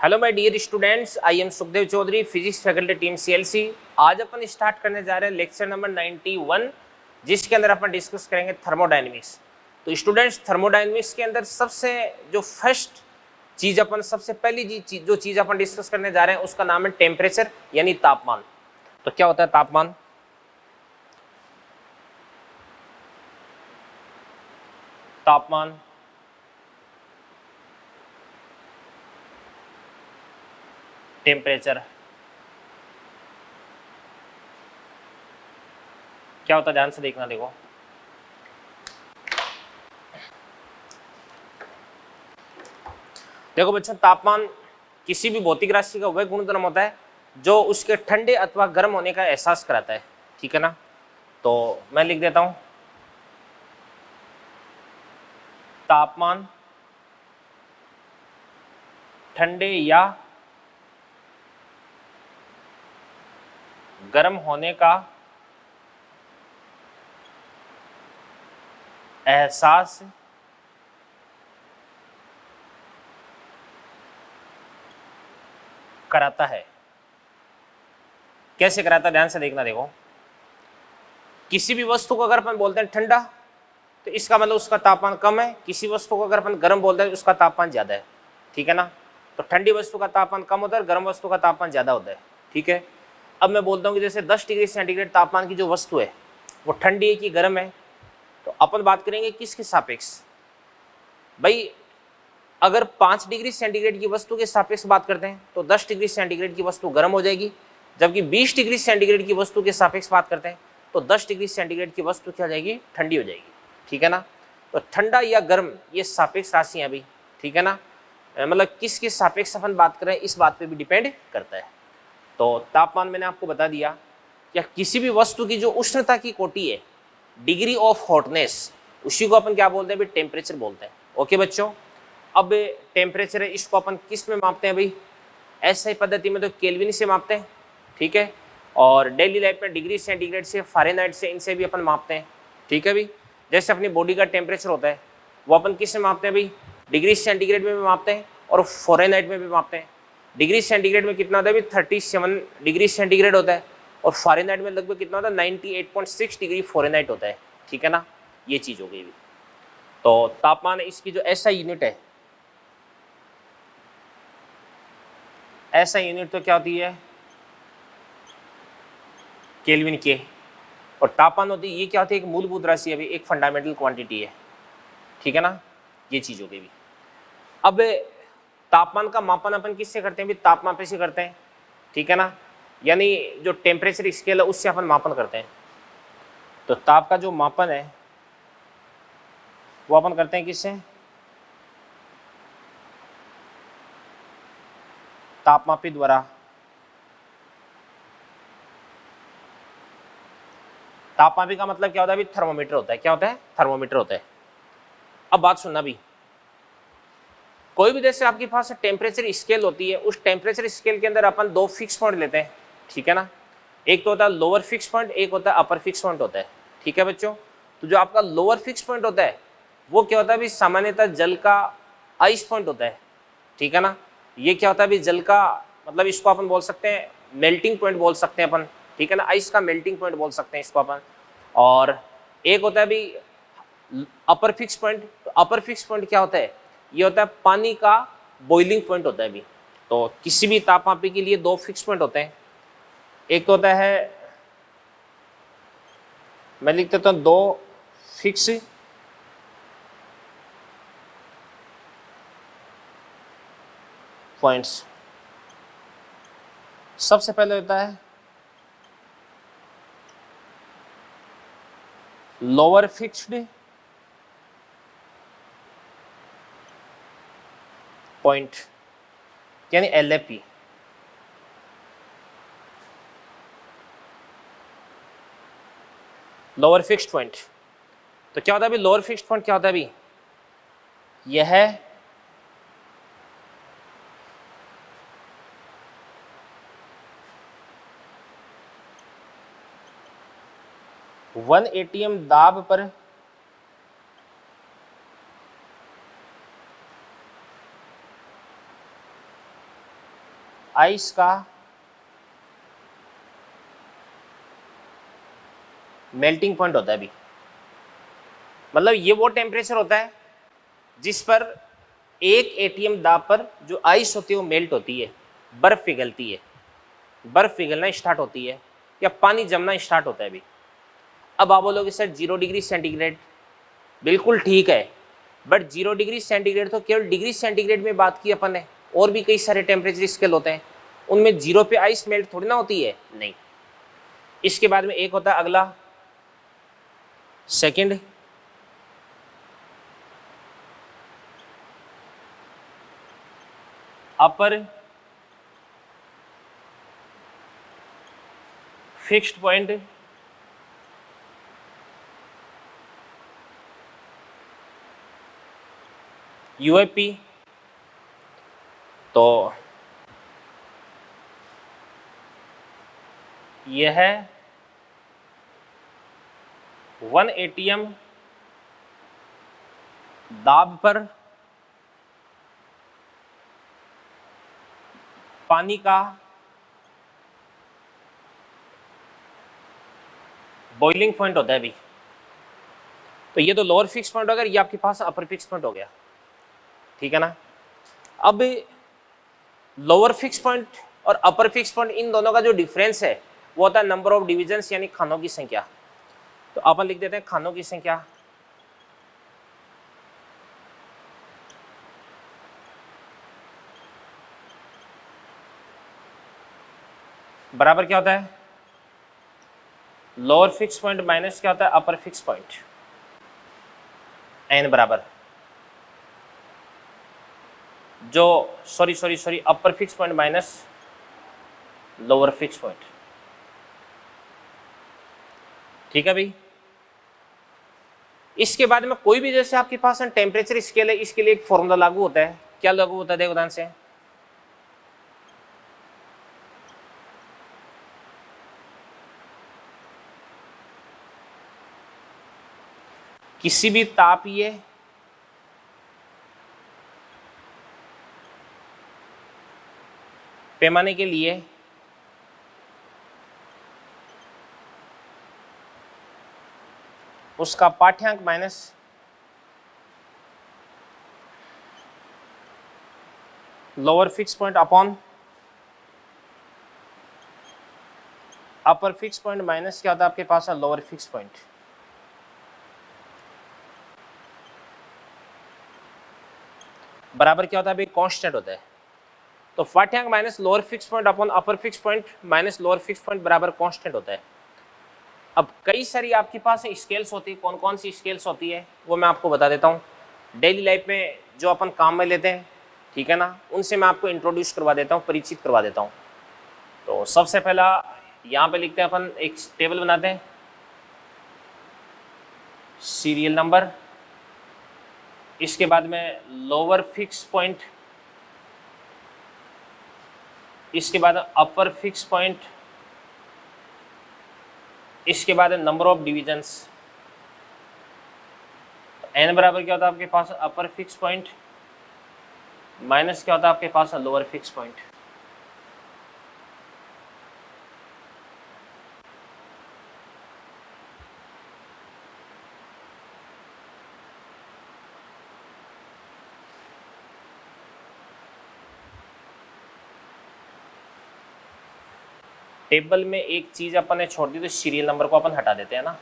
Hello my dear students, I am Sukhdev Chaudhary, physics faculty team CLC. आज अपन start करने जा रहे हैं लेक्चर नंबर 91, जिसके अंदर अपन डिस्कस करेंगे थर्मोडायनेमिक्स। तो स्टूडेंट्स, थर्मोडायनेमिक्स के अंदर सबसे जो फर्स्ट चीज अपन सबसे पहली जो चीज अपन डिस्कस करने जा रहे हैं उसका नाम है टेम्परेचर यानी तापमान। तो क्या होता है तापमान? तापमान टेम्परेचर क्या होता है, ध्यान से देखना। देखो बच्चों, तापमान किसी भी भौतिक राशि का वह गुणधर्म होता है जो उसके ठंडे अथवा गर्म होने का एहसास कराता है। ठीक है ना? तो मैं लिख देता हूं, तापमान ठंडे या गर्म होने का एहसास कराता है। कैसे कराता है, ध्यान से देखना। देखो, किसी भी वस्तु को अगर अपन बोलते हैं ठंडा तो इसका मतलब उसका तापमान कम है। किसी वस्तु को अगर अपन गर्म बोलते हैं तो उसका तापमान ज्यादा है। ठीक है ना? तो ठंडी वस्तु का तापमान कम होता है और गर्म वस्तु का तापमान ज्यादा होता है। ठीक है, अब मैं बोलता हूँ कि जैसे 10 डिग्री सेंटीग्रेड तापमान की जो वस्तु है वो ठंडी है कि गर्म है, तो अपन बात करेंगे किसके सापेक्ष। भाई, अगर 5 डिग्री सेंटीग्रेड की वस्तु के सापेक्ष बात करते हैं तो 10 डिग्री सेंटीग्रेड की वस्तु गर्म हो जाएगी, जबकि 20 डिग्री सेंटीग्रेड की वस्तु के सापेक्ष बात करते हैं तो 10 डिग्री सेंटीग्रेड की वस्तु क्या हो जाएगी? ठंडी हो जाएगी। ठीक है ना? तो ठंडा या गर्म ये सापेक्ष राशियां भी। ठीक है ना? मतलब किसके सापेक्ष अपन बात करें इस बात पे भी डिपेंड करता है। तो तापमान मैंने आपको बता दिया। या किसी भी वस्तु की जो उष्णता की कोटि है, डिग्री ऑफ हॉटनेस, उसी को अपन क्या बोलते हैं भाई? टेम्परेचर बोलते हैं। ओके बच्चों, अब टेम्परेचर है, इसको अपन किस में मापते हैं भाई? ऐसे पद्धति में तो केल्विन से मापते हैं। ठीक है, और डेली लाइफ में डिग्री सेंटीग्रेड से, फ़ारेनहाइट से, इनसे भी अपन मापते हैं। ठीक है भाई, जैसे अपनी बॉडी का टेम्परेचर होता है वो अपन किस में मापते हैं भाई? डिग्री सेंटीग्रेड में भी मापते हैं और फ़ारेनहाइट में भी मापते हैं। डिग्री सेंटीग्रेड में कितना होता है भाई? 37 डिग्री सेंटीग्रेड होता है, और फ़ारेनहाइट में लगभग कितना होता है? 98.6 डिग्री फ़ारेनहाइट होता है। ठीक है ना? ये चीज़ हो गई। तो तापमान इसकी जो ऐसा यूनिट है, ऐसा यूनिट तो क्या होती है? केल्विन के। और तापमान होती है, ये क्या होती है? एक मूलभूत राशि है, एक फंडामेंटल क्वांटिटी है। ठीक है ना? ये चीज हो गई भी। अब तापमान का मापन अपन किससे करते हैं भी? तापमापी से करते हैं। ठीक है ना? यानी जो टेम्परेचर स्केल है उससे अपन मापन करते हैं। तो ताप का जो मापन है वो अपन करते हैं किससे? तापमापी द्वारा। तापमापी का मतलब क्या होता है भी? थर्मोमीटर होता है। क्या होता है? थर्मोमीटर होता है। अब बात सुनना भी, कोई भी जैसे आपके पास टेम्परेचर स्केल होती है, उस टेम्परेचर स्केल के अंदर अपन दो फिक्स पॉइंट लेते हैं। ठीक है ना? एक तो होता है लोअर फिक्स पॉइंट, एक होता है अपर फिक्स पॉइंट होता है। ठीक है बच्चों? तो जो आपका लोअर फिक्स पॉइंट होता है वो क्या होता है भी? सामान्यतः जल का आइस पॉइंट होता है। ठीक है ना? ये क्या होता है भी? जल का मतलब इसको अपन बोल सकते हैं मेल्टिंग पॉइंट बोल सकते हैं अपन। ठीक है ना? आइस का मेल्टिंग पॉइंट बोल सकते हैं इसको अपन। और एक होता है भी अपर फिक्स पॉइंट। तो अपर फिक्स पॉइंट क्या होता है? ये होता है पानी का बॉइलिंग पॉइंट होता है भी। तो किसी भी तापमापी के लिए दो फिक्स पॉइंट होते हैं। एक तो होता है, मैं लिख देता हूं, दो फिक्स पॉइंट्स। सबसे पहले होता है लोअर फिक्स्ड पॉइंट यानी LFP। Lower fixed point. तो क्या होता है अभी? लोअर फिक्स्ड पॉइंट क्या होता है अभी? यह 1 ATM दाब पर आइस का मेल्टिंग पॉइंट होता है अभी, मतलब ये वो टेम्परेचर होता है जिस पर एक एटीएम दाब पर जो आइस होती है वो मेल्ट होती है, बर्फ पिघलती है, बर्फ पिघलना स्टार्ट होती है या पानी जमना स्टार्ट होता है अभी। अब आप बोलोगे सर 0 डिग्री सेंटीग्रेड, बिल्कुल ठीक है, बट 0 डिग्री सेंटीग्रेड तो केवल डिग्री सेंटीग्रेड में बात की अपन ने, और भी कई सारे टेम्परेचर स्केल होते हैं, उनमें 0 पे आइस मेल्ट थोड़ी ना होती है, नहीं। इसके बाद में एक होता है अगला सेकंड, अपर फिक्स्ड पॉइंट, यूएपी। तो यह है 1 एटीएम दाब पर पानी का बॉइलिंग पॉइंट होता है अभी। तो ये तो लोअर फिक्स पॉइंट हो गया, ये आपके पास अपर फिक्स पॉइंट हो गया, ठीक है ना। अब लोअर फिक्स पॉइंट और अपर फिक्स पॉइंट, इन दोनों का जो डिफरेंस है वो होता है नंबर ऑफ डिविजन्स, यानी खानों की संख्या। तो अपन लिख देते हैं खानों की संख्या, बराबर क्या होता है लोअर फिक्स पॉइंट माइनस क्या होता है अपर फिक्स पॉइंट, एन बराबर जो sorry upper fix point minus lower fix point, ठीक है भाई। इसके बाद में कोई भी जैसे आपके पास टेम्परेचर स्केल है, इसके लिए एक फॉर्मूला लागू होता है, क्या लागू होता है देखो ध्यान से, किसी भी तापीय पैमाने के लिए उसका पाठ्यांक minus lower fix point upon upper fix point minus क्या होता है आपके पास लोअर फिक्स पॉइंट, बराबर क्या होता है भाई कांस्टेंट होता है। तो पाठ्यांक minus lower fix point upon upper fix point minus lower fix point बराबर कांस्टेंट होता है। अब कई सारी आपके पास स्केल्स होती है, कौन कौन सी स्केल्स होती है वो मैं आपको बता देता हूँ, डेली लाइफ में जो अपन काम में लेते हैं, ठीक है ना, उनसे मैं आपको इंट्रोड्यूस करवा देता हूँ, परिचित करवा देता हूँ। तो सबसे पहला यहाँ पे लिखते हैं अपन, एक टेबल बनाते हैं, सीरियल नंबर, इसके बाद में लोअर फिक्स पॉइंट, इसके बाद अपर फिक्स पॉइंट, इसके बाद नंबर ऑफ डिविजन्स। एन बराबर क्या होता है आपके पास अपर फिक्स पॉइंट माइनस क्या होता है आपके पास लोअर फिक्स पॉइंट। टेबल में एक चीज अपन ने छोड़ दी, तो सीरियल नंबर को अपन हटा देते हैं ना,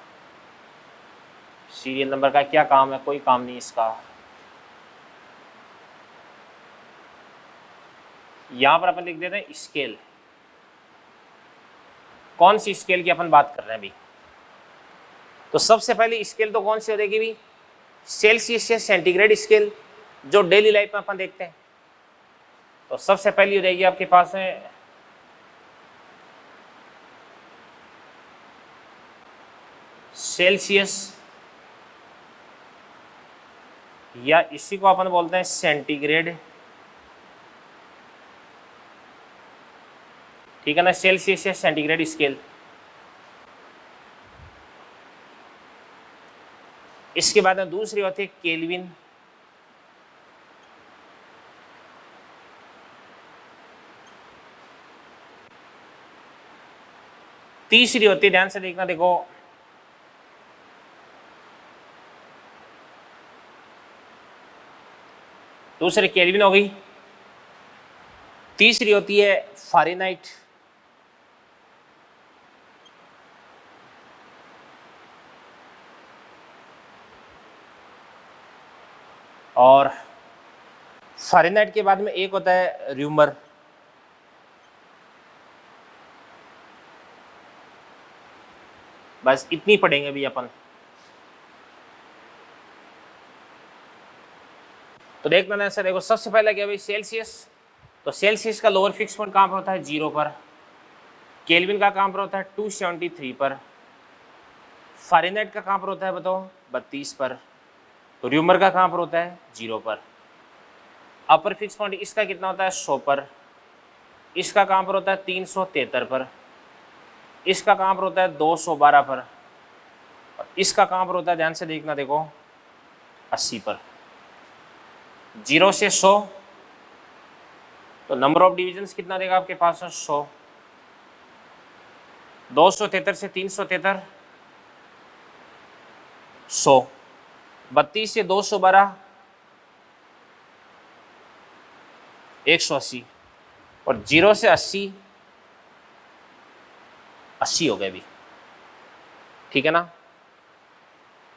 सीरियल नंबर का क्या काम है, कोई काम नहीं इसका। यहां पर अपन लिख देते हैं स्केल, कौन सी स्केल की अपन बात कर रहे हैं अभी। तो सबसे पहले स्केल तो कौन सी हो जाएगी भी, सेल्सियस या सेंटीग्रेड स्केल, जो डेली लाइफ में अपन देखते हैं। तो सबसे पहली हो जाएगी आपके पास है सेल्सियस, या इसी को अपन बोलते हैं सेंटीग्रेड, ठीक है ना, सेल्सियस या सेंटीग्रेड स्केल। इसके बाद में दूसरी होती है केल्विन, तीसरी होती है, ध्यान से देखना, देखो दूसरी केल्विन हो गई, तीसरी होती है फ़ारेनहाइट, और फ़ारेनहाइट के बाद में एक होता है र्यूमर। बस इतनी पढ़ेंगे अभी अपन। तो देखना ना सर, देखो सबसे पहले क्या भाई सेल्सियस, तो सेल्सियस का लोअर फिक्स पॉइंट कहाँ पर होता है 0 पर, केल्विन का कहाँ पर होता है 273 पर, फ़ारेनहाइट का कहाँ पर होता है बताओ 32 पर, तो र्यूमर का कहाँ पर होता है 0 पर। अपर फिक्स पॉइंट इसका कितना होता है 100 पर, इसका कहाँ पर होता है 373 पर, इसका कहाँ पर होता है 212 पर, और इसका कहाँ पर होता है ध्यान से देखना, देखो 80 पर। 0 से 100, तो नंबर ऑफ डिविजन्स कितना देगा आपके पास 100। 273 से 373 100, 32 से 212 180, और 0 से 80 80 हो गए अभी, ठीक है ना।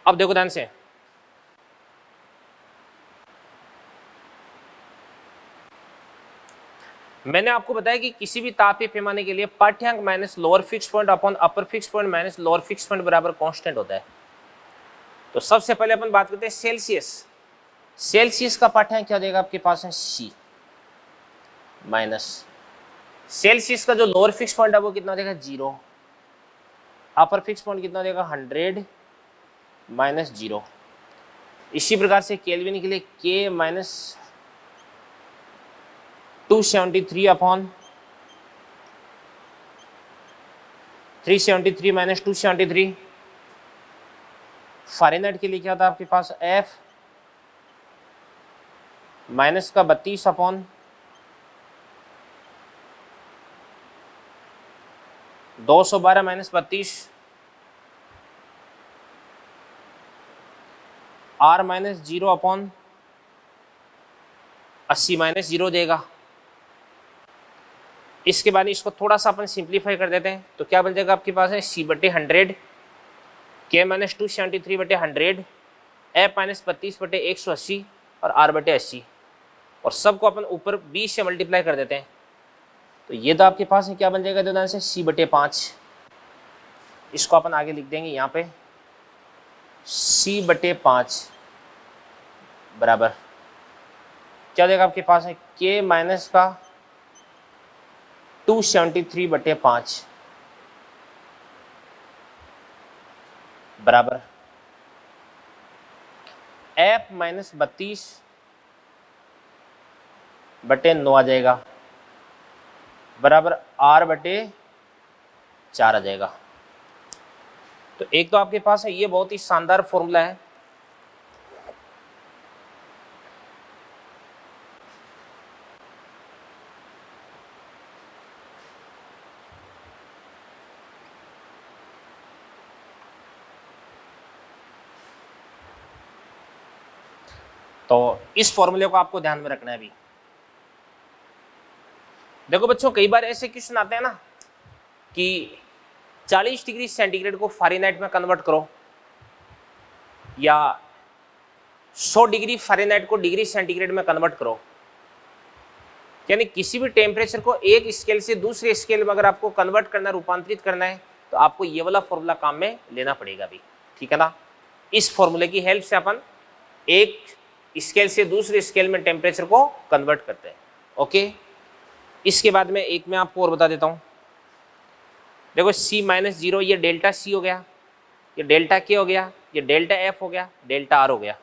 अब देखो ध्यान से, मैंने आपको बताया कि किसी भी तापीय पैमाने के लिए पाठ्यांक minus lower fix point upon upper fix point minus lower fix point बराबर कांस्टेंट होता है। तो सबसे पहले अपन बात करते हैं सेल्सियस। सेल्सियस का पाठ्यांक क्या देगा आपके पास है सी माइनस, सेल्सियस का जो लोअर फिक्स पॉइंट है वो कितना देगा 0, अपर फिक्स पॉइंट कितना देगा 100 माइनस 0। इसी प्रकार से केल्विन के लिए के माइनस 273 अपॉन 373 माइनस 273। फ़ारेनहाइट के लिए क्या था आपके पास एफ माइनस का 32 upon 212 minus 32, R minus 0 upon 80 minus 0 देगा। इसके बाद इसको थोड़ा सा अपन सिंप्लीफाई कर देते हैं, तो क्या बन जाएगा आपके पास है सी बटे 100, के माइनस 273 बटे 100, एफ माइनस 32 बटे 180, और आर बटे 80, और सबको अपन ऊपर 20 से मल्टीप्लाई कर देते हैं। तो ये तो आपके पास है क्या बन जाएगा दोनों से सी बटे 5, इसको अपन आगे लिख देंगे यहाँ पे सी बटे 5 बराबर क्या देगा आपके पास है के माइनस का 273 बटे 5 बराबर एफ माइनस 32 बटे 9 आ जाएगा बराबर आर बटे 4 आ जाएगा। तो एक तो आपके पास है ये बहुत ही शानदार फॉर्मूला है, तो इस फॉर्मूले को आपको ध्यान में रखना है। अभी देखो बच्चों, कई बार ऐसे क्वेश्चन आते हैं ना कि 40 डिग्री सेंटीग्रेड को फ़ारेनहाइट में कन्वर्ट करो, या 100 डिग्री फ़ारेनहाइट को डिग्री सेंटीग्रेड में कन्वर्ट करो। यानी किसी भी टेम्परेचर को एक स्केल से दूसरे स्केल में अगर आपको कन्वर्ट करना, रूपांतरित करना है, तो आपको ये वाला फॉर्मूला काम में लेना पड़ेगा अभी, ठीक है ना। इस फॉर्मूले की हेल्प से अपन एक स्केल से दूसरे स्केल में टेम्परेचर को कन्वर्ट करते हैं। ओके, इसके बाद में एक मैं आपको और बता देता हूँ। देखो C माइनस 0 ये डेल्टा C हो गया, ये डेल्टा K हो गया, ये डेल्टा F हो गया, डेल्टा R हो गया।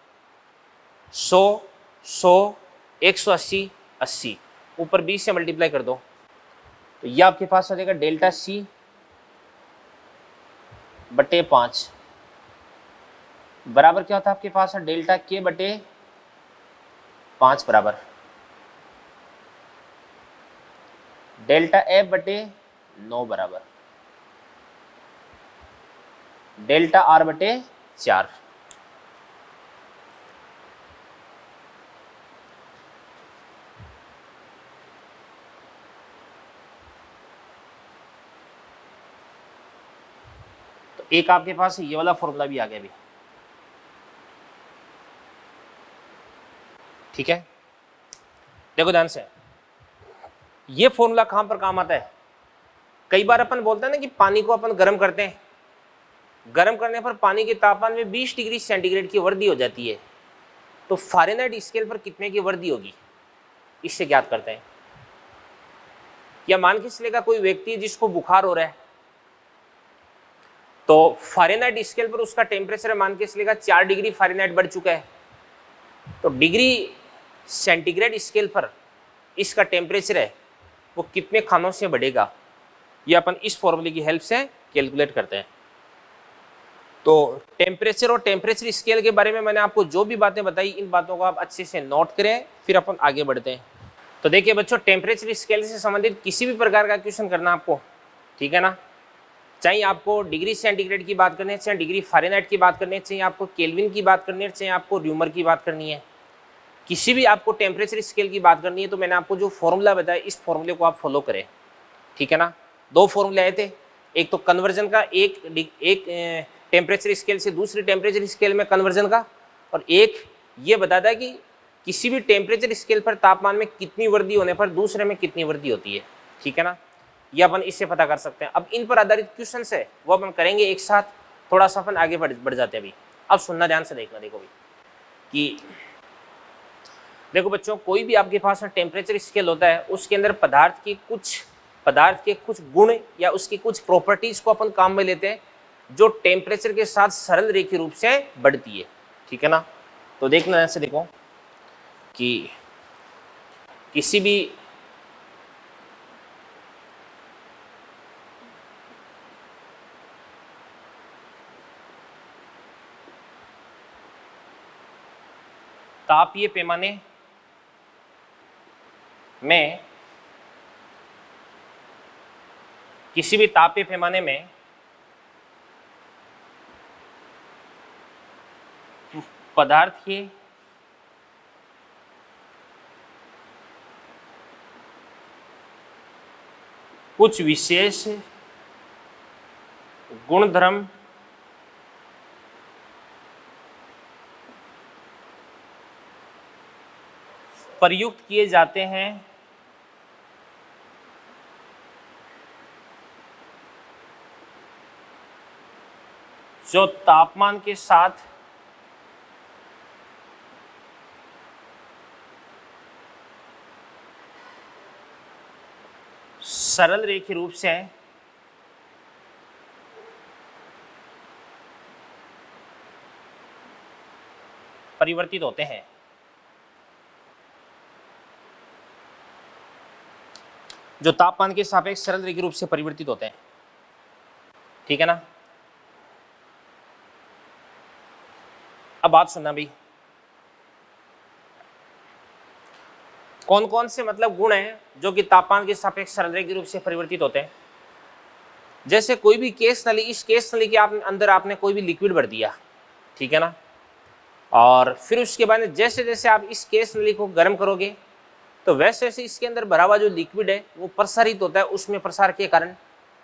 100 100 180 80 ऊपर 20 से मल्टीप्लाई कर दो, तो ये आपके पास आ जाएगा डेल्टा C बटे 5 बराबर क्या होता है आपके पास है डेल्टा K बटे 5 बराबर डेल्टा F बटे 9 बराबर डेल्टा आर बटे 4। तो एक आपके पास ये वाला फॉर्मूला भी आ गया अभी, ठीक है। देखो ध्यान से, ये फॉर्मूला कहां पर काम आता है? कई बार अपन बोलते हैं ना कि पानी को अपन गर्म करते हैं, गर्म करने पर पानी के तापमान में 20 डिग्री सेंटीग्रेड की वृद्धि हो जाती है, तो फ़ारेनहाइट स्केल पर कितने की वृद्धि होगी, इससे ज्ञात करते हैं। या मान के चलेगा कोई व्यक्ति जिसको बुखार हो रहा है, तो फ़ारेनहाइट स्केल पर उसका टेम्परेचर मान के चलेगा 4 डिग्री फ़ारेनहाइट बढ़ चुका है, तो डिग्री सेंटीग्रेड स्केल पर इसका टेम्परेचर है वो कितने खानों से बढ़ेगा, ये अपन इस फॉर्मूले की हेल्प से कैलकुलेट करते हैं। तो टेम्परेचर और टेम्परेचर स्केल के बारे में मैंने आपको जो भी बातें बताई, इन बातों को आप अच्छे से नोट करें, फिर अपन आगे बढ़ते हैं। तो देखिए बच्चों, टेम्परेचर स्केल से संबंधित किसी भी प्रकार का क्वेश्चन करना आपको, ठीक है ना, चाहे आपको डिग्री सेंटीग्रेड की बात करनी है, चाहे डिग्री फ़ारेनहाइट की बात करनी है, चाहे आपको केल्विन की बात करनी है, चाहे आपको र्यूमर की बात करनी है, किसी भी आपको टेम्परेचर स्केल की बात करनी है, तो मैंने आपको जो फॉर्मूला बताया इस फॉर्मूले को आप फॉलो करें, ठीक है ना। 2 फॉर्मूले आए थे, एक तो कन्वर्जन का, एक टेम्परेचर स्केल से दूसरी टेम्परेचर स्केल में कन्वर्जन का, और एक ये बताता है कि किसी भी टेम्परेचर स्केल पर तापमान में कितनी वृद्धि होने पर दूसरे में कितनी वृद्धि होती है, ठीक है ना। ये अपन इससे पता कर सकते हैं। अब इन पर आधारित क्वेश्चन है वो अपन करेंगे एक साथ, थोड़ा सा अपन आगे बढ़ जाते हैं अभी। अब सुनना ध्यान से, देखना, देखो भी कि देखो बच्चों, कोई भी आपके पास टेम्परेचर स्केल होता है, उसके अंदर पदार्थ के कुछ गुण या उसकी कुछ प्रॉपर्टीज को अपन काम में लेते हैं, जो टेम्परेचर के साथ सरल रेखीय रूप से बढ़ती है, ठीक है ना। तो देखना ऐसे, देखो कि किसी भी तापीय पैमाने में, किसी भी तापीय पैमाने में पदार्थ के कुछ विशेष गुणधर्म प्रयुक्त किए जाते हैं, जो तापमान के साथ सरल रेखीय रूप से परिवर्तित होते हैं। जो तापमान के सापेक्ष सरल रेखीय रूप से परिवर्तित होते हैं, ठीक है ना। अब बात सुनना भाई, कौन कौन से मतलब गुण हैं जो कि तापमान के सापेक्ष सरल रेखीय रूप से परिवर्तित होते हैं। जैसे कोई भी केस नली, इस केस नली के अंदर आपने कोई भी लिक्विड भर दिया, ठीक है ना, और फिर उसके बाद जैसे जैसे आप इस केस नली को गर्म करोगे, तो वैसे वैसे इसके अंदर भरा हुआ जो लिक्विड है वो प्रसारित होता है उसमें प्रसार के कारण,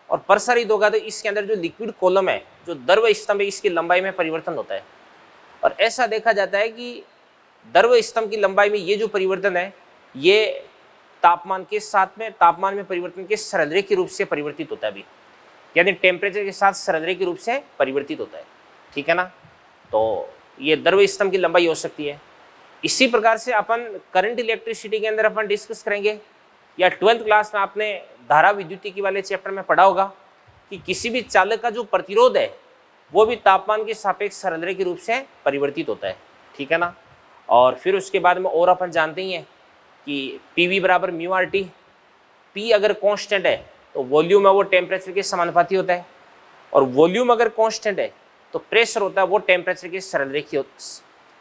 और प्रसारित होगा तो इसके अंदर जो लिक्विड कॉलम है, जो द्रव स्तंभ है, इसकी लंबाई में परिवर्तन होता है। और ऐसा देखा जाता है कि द्रव स्तंभ की लंबाई में ये जो परिवर्तन है, ये तापमान के साथ में, तापमान में परिवर्तन के सरल रेखीय रूप से परिवर्तित होता है भी, यानी टेम्परेचर के साथ सरल रेखीय रूप से परिवर्तित होता है, ठीक है ना। तो ये द्रव स्तंभ की लंबाई हो सकती है। इसी प्रकार से अपन करंट इलेक्ट्रिसिटी के अंदर अपन डिस्कस करेंगे, या 12th क्लास में आपने धारा विद्युतिकी वाले चैप्टर में पढ़ा होगा कि किसी भी चालक का जो प्रतिरोध है वो भी तापमान के सापेक्ष सरल रेखीय रूप से परिवर्तित होता है, ठीक है ना। और फिर उसके बाद में और अपन जानते ही हैं कि PV बराबर म्यू आर टी, P अगर कांस्टेंट है तो वॉल्यूम है वो टेम्परेचर के समानुपाती होता है, और वॉल्यूम अगर कांस्टेंट है तो प्रेशर होता है वो टेम्परेचर के सरल रेखीय,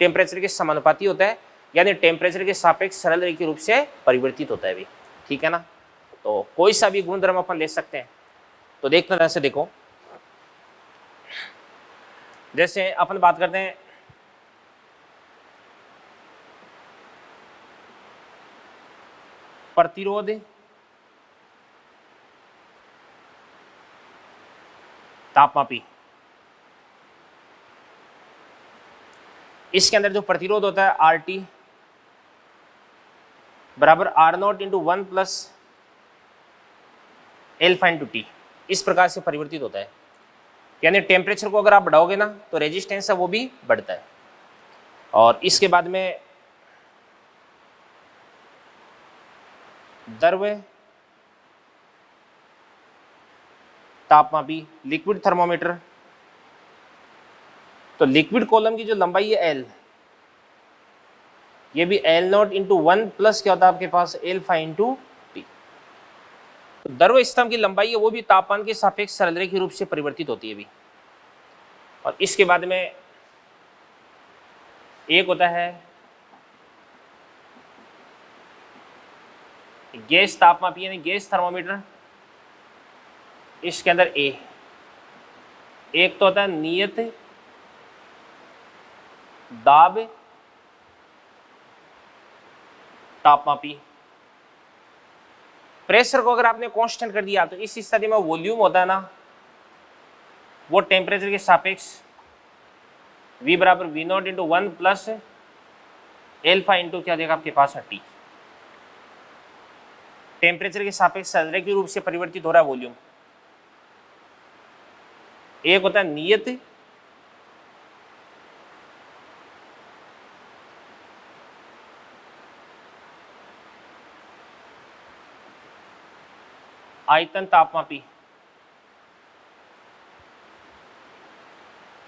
टेम्परेचर के समानुपाती होता है, यानी टेम्परेचर के सापेक्ष सरल रेखीय रूप से परिवर्तित होता है भी, ठीक है ना। तो कोई सा भी गुणधर्म अपन ले सकते हैं। तो देखना ऐसे, देखो जैसे अपन बात करते हैं प्रतिरोध तापमापी, इसके अंदर जो प्रतिरोध होता है आर टी बराबर R naught into 1 plus alpha into T, इस प्रकार से परिवर्तित होता है। यानी टेम्परेचर को अगर आप बढ़ाओगे ना तो रेजिस्टेंस है वो भी बढ़ता है। और इसके बाद में द्रव्य तापमापी लिक्विड थर्मोमीटर, तो लिक्विड कॉलम की जो लंबाई है एल, ये भी एल नॉट इंटू 1 प्लस क्या होता है आपके पास एल्फा इंटू टी। तो द्रव्य स्तंभ की लंबाई है वो भी तापमान के सापेक्ष सरलरेखीय रूप से परिवर्तित होती है भी। और इसके बाद में एक होता है गैस तापमापी यानी गैस थर्मोमीटर, इसके अंदर ए, एक तो होता है नियत दाब तापमापी। प्रेशर को अगर आपने कांस्टेंट कर दिया तो इस स्थिति में वॉल्यूम होता है ना वो टेम्परेचर के सापेक्ष V बराबर V naught into 1 plus alpha into क्या देगा आपके पास टी। टेम्परेचर के सापेक्ष सरलरेखीय रूप से परिवर्तित हो रहा है वॉल्यूम। एक होता है नियत आयतन तापमापी।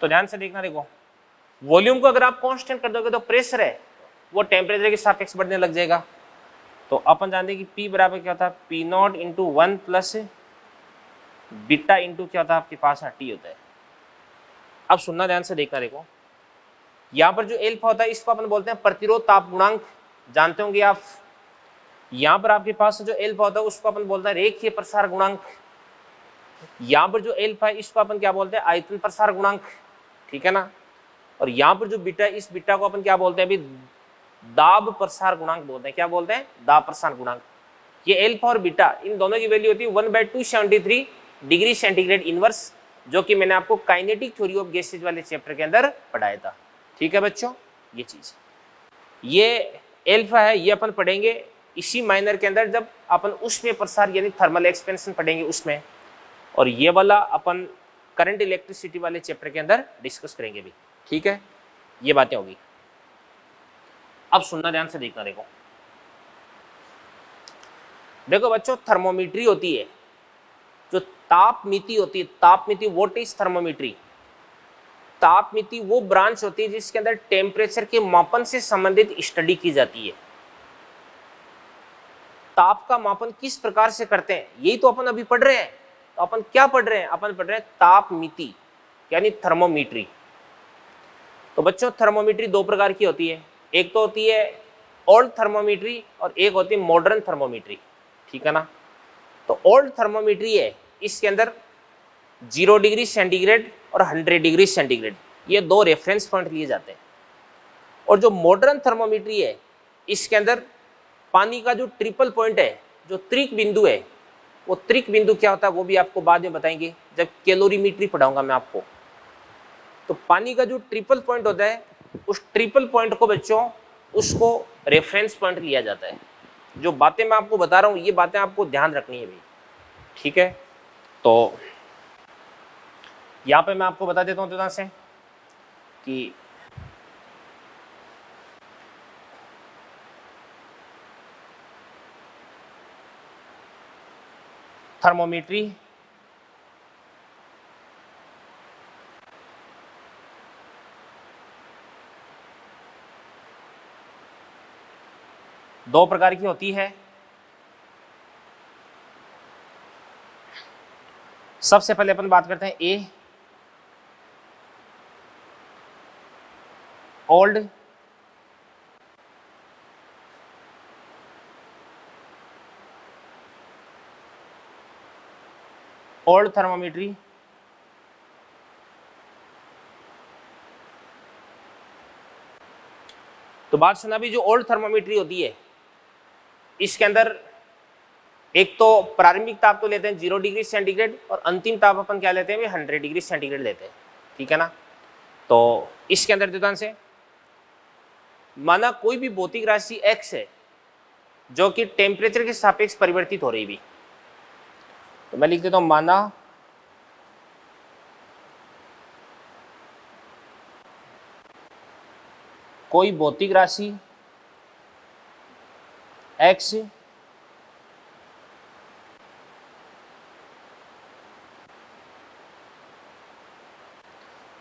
तो ध्यान से देखना, देखो वॉल्यूम को अगर आप कांस्टेंट कर दोगे तो प्रेशर है वो टेम्परेचर के सापेक्ष बढ़ने लग जाएगा। तो अपन जानते हैं कि P बराबर क्या होता है P not into 1 plus beta into क्या होता है आपके पास टी होता है। अब सुनना ध्यान से देखना, देखो यहाँ पर जो एल्फा होता है इसको अपन बोलते हैं प्रतिरोध ताप गुणांक, जानते होंगे आप। यहाँ पर आपके पास जो एल्फा होता है उसको अपन बोलते हैं रेखीय प्रसार गुणांक। यहाँ पर जो एल्फा है इसको अपन क्या बोलते हैं आयतन प्रसार गुणांक, ठीक है ना। और यहाँ पर जो बीटा, इस बीटा को अपन क्या बोलते हैं अभी दाब प्रसार गुणांक बोलते हैं। क्या बोलते हैं? दाब प्रसार गुणांक। ये एल्फा और बीटा इन दोनों की वैल्यू होती है 1/273 डिग्री सेंटीग्रेड इनवर्स, जो कि मैंने आपको काइनेटिक थ्योरी ऑफ गैसेज वाले चैप्टर के अंदर पढ़ाया था। ठीक है बच्चों, ये चीज, ये एल्फा है, ये अपन पढ़ेंगे इसी माइनर के अंदर जब अपन उसमें प्रसार यानी थर्मल एक्सपेंशन पढ़ेंगे उसमें, और ये वाला अपन करंट इलेक्ट्रिसिटी वाले चैप्टर के अंदर डिस्कस करेंगे भी। ठीक है, ये बातें होगी। अब सुनना ध्यान से देखना, देखो देखो बच्चों, थर्मोमीट्री होती है, जो तापमिति होती है, तापमिति व्हाट इज थर्मोमीट्री। तापमिति वो ब्रांच होती है जिसके अंदर टेम्परेचर के मापन से संबंधित स्टडी की जाती है। ताप का मापन किस प्रकार से करते हैं यही तो अपन अभी पढ़ रहे हैं। तो अपन क्या पढ़ रहे हैं? अपन पढ़ रहे हैं तापमिति यानी थर्मोमीट्री। तो बच्चों थर्मोमीट्री दो प्रकार की होती है, एक तो होती है ओल्ड थर्मोमीट्री और एक होती है मॉडर्न थर्मोमीट्री। ठीक है ना। तो ओल्ड थर्मोमीट्री है, इसके अंदर 0 डिग्री सेंटीग्रेड और 100 डिग्री सेंटीग्रेड ये दो रेफरेंस पॉइंट लिए जाते हैं। और जो मॉडर्न थर्मोमीट्री है इसके अंदर पानी का जो ट्रिपल पॉइंट है, जो त्रिक बिंदु है, वो त्रिक बिंदु क्या होता है वो भी आपको बाद में बताएंगे जब कैलोरीमीट्री पढ़ाऊंगा मैं आपको। तो पानी का जो ट्रिपल पॉइंट होता है उस ट्रिपल पॉइंट को बच्चों उसको रेफरेंस पॉइंट लिया जाता है। जो बातें मैं आपको बता रहा हूँ ये बातें आपको ध्यान रखनी है भाई। ठीक है, तो यहाँ पे मैं आपको बता देता हूँ तरह से कि थर्मोमीट्री दो प्रकार की होती है। सबसे पहले अपन बात करते हैं ए ओल्ड ओल्ड थर्मोमीट्री, तो बात सुना भी, जो ओल्ड थर्मोमीटरी होती है इसके अंदर एक तो प्रारंभिक ताप तो लेते हैं 0 डिग्री सेंटीग्रेड और अंतिम ताप अपन क्या लेते हैं भाई 100 डिग्री सेंटीग्रेड लेते हैं, ठीक है ना। तो इसके अंदर ध्यान से माना कोई भी भौतिक राशि x है जो कि टेम्परेचर के सापेक्ष परिवर्तित हो रही भी, तो मैं लिख देता हूं माना कोई भौतिक राशि x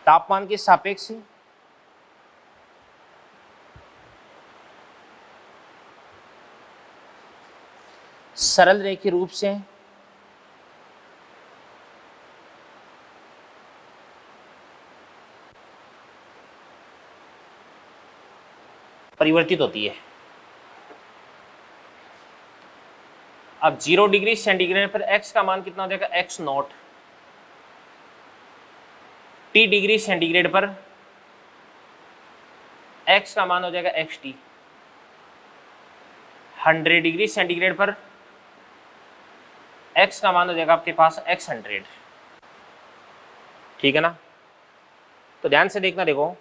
तापमान के सापेक्ष सरल रेखीय रूप से परिवर्तित होती है। अब 0 डिग्री सेंटीग्रेड पर x का मान कितना हो जाएगा x not, t degree centigrade पर x का मान हो जाएगा x t, 100 डिग्री सेंटीग्रेड पर x का मान हो जाएगा आपके पास x 100, ठीक है ना। तो ध्यान से देखना, देखो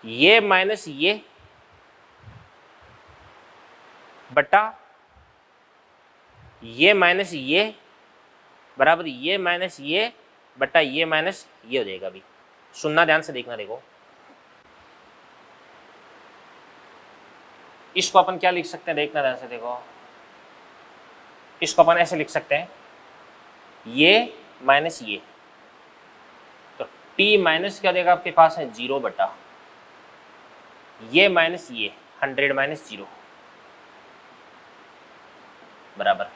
ये माइनस ये बटा ये माइनस ये बराबर ये माइनस ये बटा ये माइनस ये हो जाएगा। अभी सुनना, ध्यान से देखना, देखो इसको अपन क्या लिख सकते हैं, देखना ध्यान से देखो, इसको अपन ऐसे लिख सकते हैं ये माइनस ये, तो t माइनस क्या देगा आपके पास है 0 बटा ये माइनस ये 100 माइनस 0 बराबर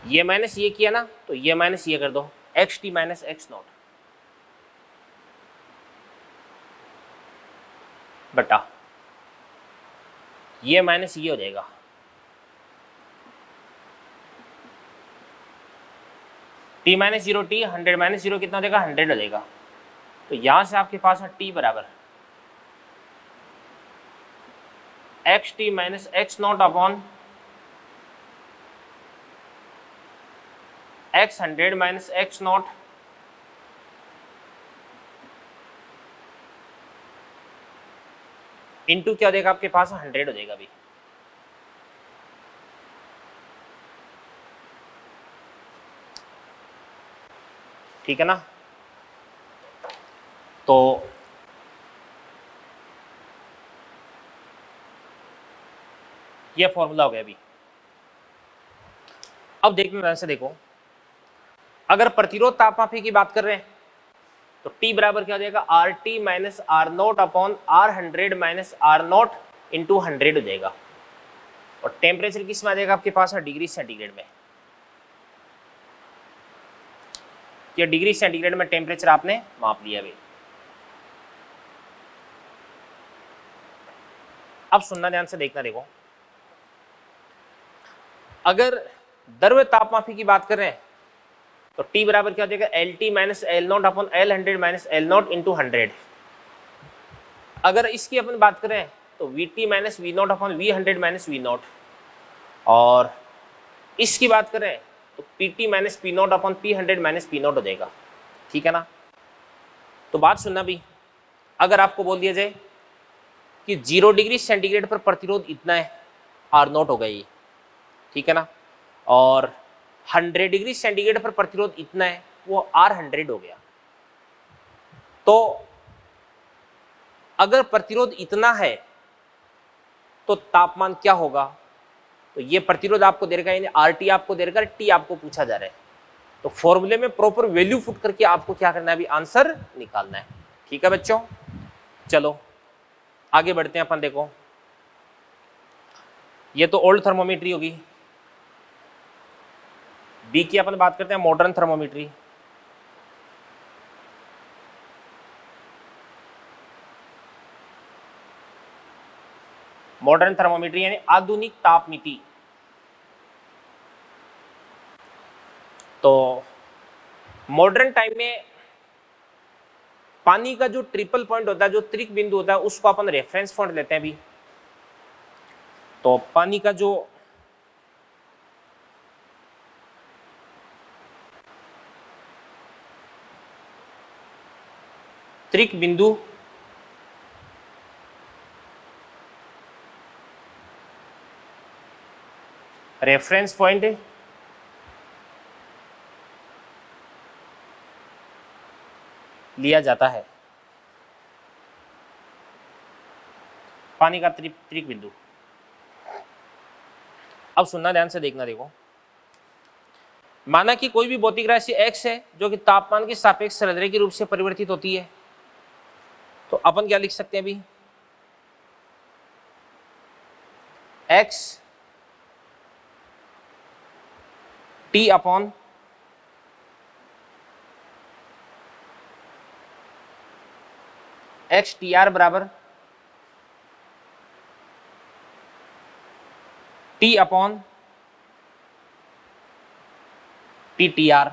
ये माइनस ये किया ना, तो ये माइनस ये कर दो x T minus x not बटा ये माइनस ये हो जाएगा टी माइनस 0 टी 100 माइनस 0 कितना हो जाएगा 100 हो जाएगा। तो यहां से आपके पास है टी बराबर x T minus x not upon x 100 minus x not into क्या हो जाएगा आपके पास 100 हो जाएगा। अभी ठीक है ना। तो ये फॉर्मूला हो गया। अभी अब देखने ध्यान से देखो, अगर प्रतिरोध तापमापी की बात कर रहे हैं तो T बराबर क्या हो जाएगा R T minus R naught upon R 100 minus R naught into 100 हो जाएगा। और टेम्परेचर किस में आ जाएगा आपके पास डिग्री सेंटीग्रेड में। ये डिग्री सेंटीग्रेड में टेम्परेचर आपने माप लिया। अभी अब सुनना, ध्यान से देखना, देखो अगर द्रव्य तापमापी की बात कर रहे हैं तो T बराबर क्या हो जाएगा L T minus L naught upon L 100 minus L naught into 100। अगर इसकी अपन बात करें तो V T minus V naught upon V 100 minus V naught, और इसकी बात करें तो P T minus P naught upon P 100 minus P naught हो जाएगा। ठीक है ना। तो बात सुनना भी, अगर आपको बोल दिया जाए कि 0 डिग्री सेंटीग्रेड पर प्रतिरोध इतना है आर नोट हो गया ये, ठीक है ना, और 100 डिग्री सेंटीग्रेड पर प्रतिरोध इतना है वो आर 100 हो गया। तो अगर प्रतिरोध इतना है तो तापमान क्या होगा, तो ये प्रतिरोध आपको दे रखा है, यानी आर टी आपको दे रखा है, टी आपको पूछा जा रहा है। तो फॉर्मूले में प्रॉपर वैल्यू पुट करके आपको क्या करना है, अभी आंसर निकालना है। ठीक है बच्चों, चलो आगे बढ़ते हैं अपन। देखो ये तो ओल्ड थर्मोमीटरी होगी, बी की अपन बात करते हैं मॉडर्न थर्मोमीटरी। मॉडर्न थर्मोमीटरी यानी आधुनिक तापमिति। तो मॉडर्न टाइम में पानी का जो ट्रिपल पॉइंट होता है, जो त्रिक बिंदु होता है, उसको अपन रेफरेंस पॉइंट लेते हैं भी। तो पानी का जो त्रिक बिंदु रेफरेंस पॉइंट लिया जाता है, पानी का त्रिक बिंदु। अब सुनना, ध्यान से देखना, देखो माना कि कोई भी भौतिक राशि x है जो कि तापमान के सापेक्ष सरलरेखीय रूप से परिवर्तित होती है, तो अपन क्या लिख सकते हैं अभी, x t upon x t r बराबर t upon t t r.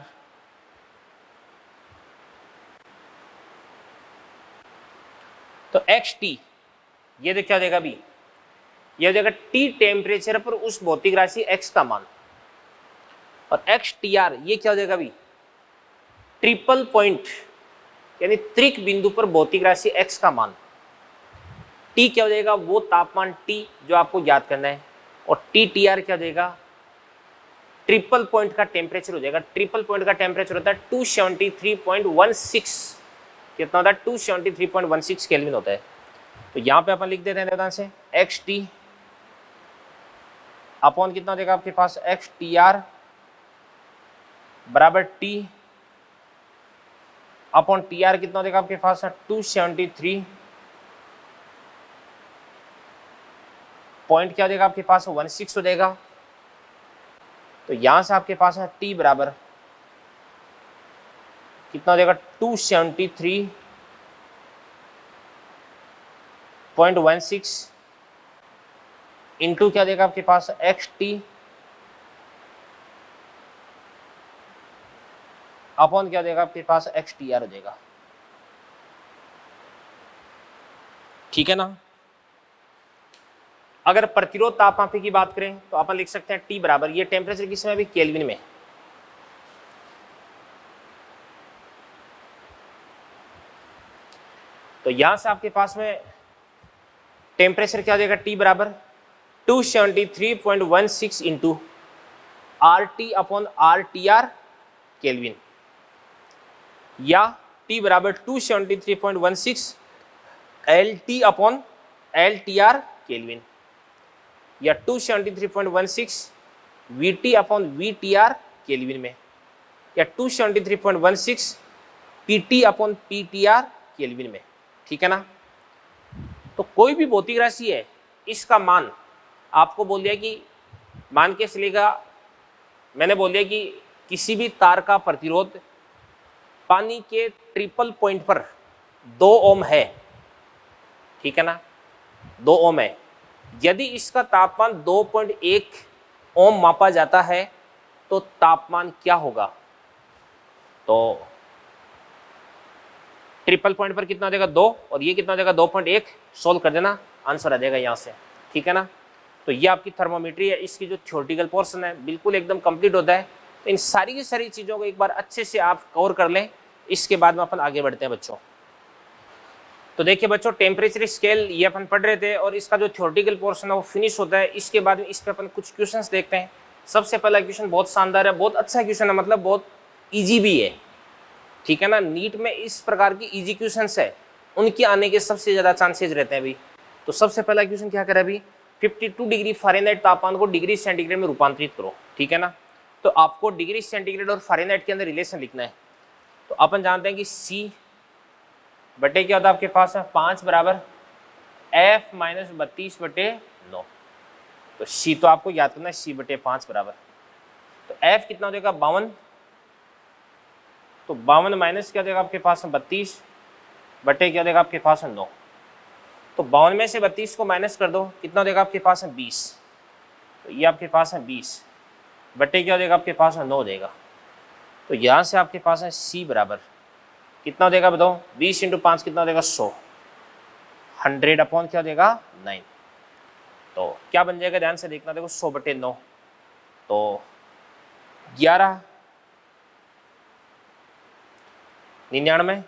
तो एक्स टी ये देख क्या देगा अभी, ये देगा टी टेम्परेचर पर उस भौतिक राशि एक्स का मान, और एक्स टी आर ये क्या हो जाएगा अभी, ट्रिपल पॉइंट यानी त्रिक बिंदु पर भौतिक राशि x का मान। T क्या हो जाएगा, वो तापमान T जो आपको याद करना है, और TTR क्या हो जाएगा, ट्रिपल पॉइंट का टेम्परेचर हो जाएगा। ट्रिपल पॉइंट का टेम्परेचर होता है 273.16, कितना होता है 273.16 केल्विन होता है। तो यहाँ पे अपन लिख देते हैं ध्यान से, एक्स टी अपॉन कितना हो जाएगा आपके पास, एक्स टी आर बराबर टी अपॉन टी आर कितना देगा आपके पास, 273 पॉइंट क्या देगा आपके पास, 16 हो जाएगा। तो यहां से आपके पास है टी बराबर कितना देगा, 273.16 इंटू क्या देगा आपके पास, एक्स टी अपॉन क्या देगा आपके पास, एक्स टी आर हो जाएगा। ठीक है ना। अगर प्रतिरोध तापमापी की बात करें तो अपन लिख सकते हैं टी बराबर, ये टेम्परेचर किसमें अभी, केल्विन में। तो यहां से आपके पास में टेम्परेचर क्या हो जाएगा, टी बराबर 273.16 into R T upon R T R kelvin, या T बराबर 273.16 L T upon L T R kelvin, या 273.16 we T upon we T R kelvin में, या 273.16 P T upon P T R kelvin में। ठीक है ना। तो कोई भी भौतिक राशि है, इसका मान आपको बोल दिया कि मान के चलेगा, मैंने बोल दिया कि किसी भी तार का प्रतिरोध पानी के ट्रिपल पॉइंट पर 2 ओम है। ठीक है ना, 2 ओम है। यदि इसका तापमान 2.1 ओम मापा जाता है तो तापमान क्या होगा, तो ट्रिपल पॉइंट पर कितना देगा 2, और ये कितना देगा 2.1, सोल्व कर देना, आंसर आ जाएगा यहाँ से। ठीक है ना। तो ये आपकी थर्मोमीट्री है, इसकी जो थ्योरेटिकल पोर्शन है बिल्कुल एकदम कंप्लीट होता है। तो इन सारी की सारी चीज़ों को एक बार अच्छे से आप कवर कर लें, इसके बाद में अपन आगे बढ़ते हैं बच्चों। तो देखिए बच्चों, टेम्परेचर स्केल ये अपन पढ़ रहे थे, और इसका जो थ्योरेटिकल पोर्शन है वो फिनिश होता है। इसके बाद में इस पर अपन कुछ क्वेश्चंस देखते हैं। सबसे पहला क्वेश्चन बहुत शानदार है, बहुत अच्छा क्वेश्चन है, मतलब बहुत ईजी भी है। ठीक है ना, नीट में इस प्रकार की ईजी क्वेश्चंस है, उनके आने के सबसे ज़्यादा चांसेज रहते हैं अभी। तो सबसे पहला क्वेश्चन क्या करें अभी, 52 डिग्री फ़ारेनहाइट तापमान को डिग्री सेंटीग्रेड में रूपांतरित करो। ठीक है ना। तो आपको डिग्री सेंटीग्रेड और फ़ारेनहाइट के अंदर रिलेशन लिखना है। तो अपन जानते हैं कि C बटे क्या होता है आपके पास है 5 बराबर F माइनस 32/9। तो C तो आपको याद करना है, C बटे 5 बराबर, तो F कितना हो जाएगा 52, तो 52 माइनस क्या देगा आपके पास है 32 बटे क्या देगा आपके पास है 9। तो 52 में से 32 को माइनस कर दो, कितना देगा आपके पास है 20। तो ये आपके पास है 20 बटे क्या देगा आपके पास है 9 देगा। तो यहाँ से आपके पास है C बराबर कितना हो जाएगा बताओ, 20 इंटू 5 कितना हो जाएगा 100, 100 अपॉन क्या हो जाएगा 9। तो क्या बन जाएगा ध्यान से देखना, देखो 100/9 तो 11 99,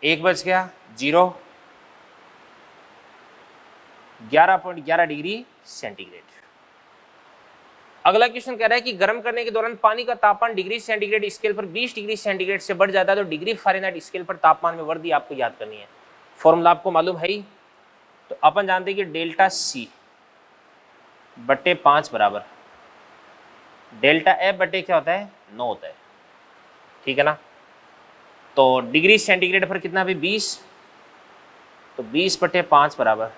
एक बच गया 0, 11.11 डिग्री सेंटीग्रेड। अगला क्वेश्चन कह रहा है कि गर्म करने के दौरान पानी का तापमान डिग्री सेंटीग्रेड स्केल पर 20 डिग्री सेंटीग्रेड से बढ़ जाता है तो डिग्री फ़ारेनहाइट स्केल पर तापमान में वृद्धि आपको याद करनी है। फॉर्मूला आपको मालूम है ही, तो अपन जानते हैं कि डेल्टा सी बटे 5 बराबर डेल्टा एफ बटे क्या होता है 9 होता है, ठीक है ना। तो डिग्री सेंटीग्रेड पर कितना भी 20, तो 20/5 बराबर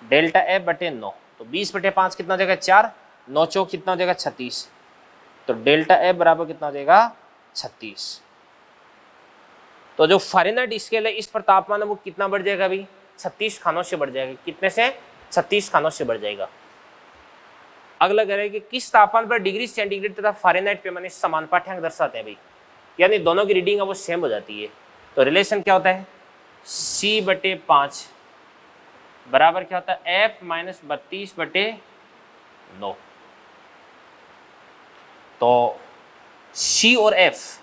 डेल्टा एफ बटे 9, तो 20/5 कितना हो जाएगा 4, 9 चौक कितना हो जाएगा 36, तो डेल्टा एफ बराबर कितना हो जाएगा 36। तो जो फ़ारेनहाइट स्केल है इस पर तापमान है वो कितना बढ़ जाएगा अभी 36 खानों से बढ़ जाएगा। कितने से 36 खानों से बढ़ जाएगा। अगला कह रहा है कि किस तापमान पर डिग्री सेंटीग्रेड तथा फ़ारेनहाइट पैमाने समान पाठ्यांक दर्शाते हैं भाई, यानी दोनों की रीडिंग है वो सेम हो जाती है। तो रिलेशन क्या होता है C/5 बराबर क्या होता है F - 32/9। तो C और F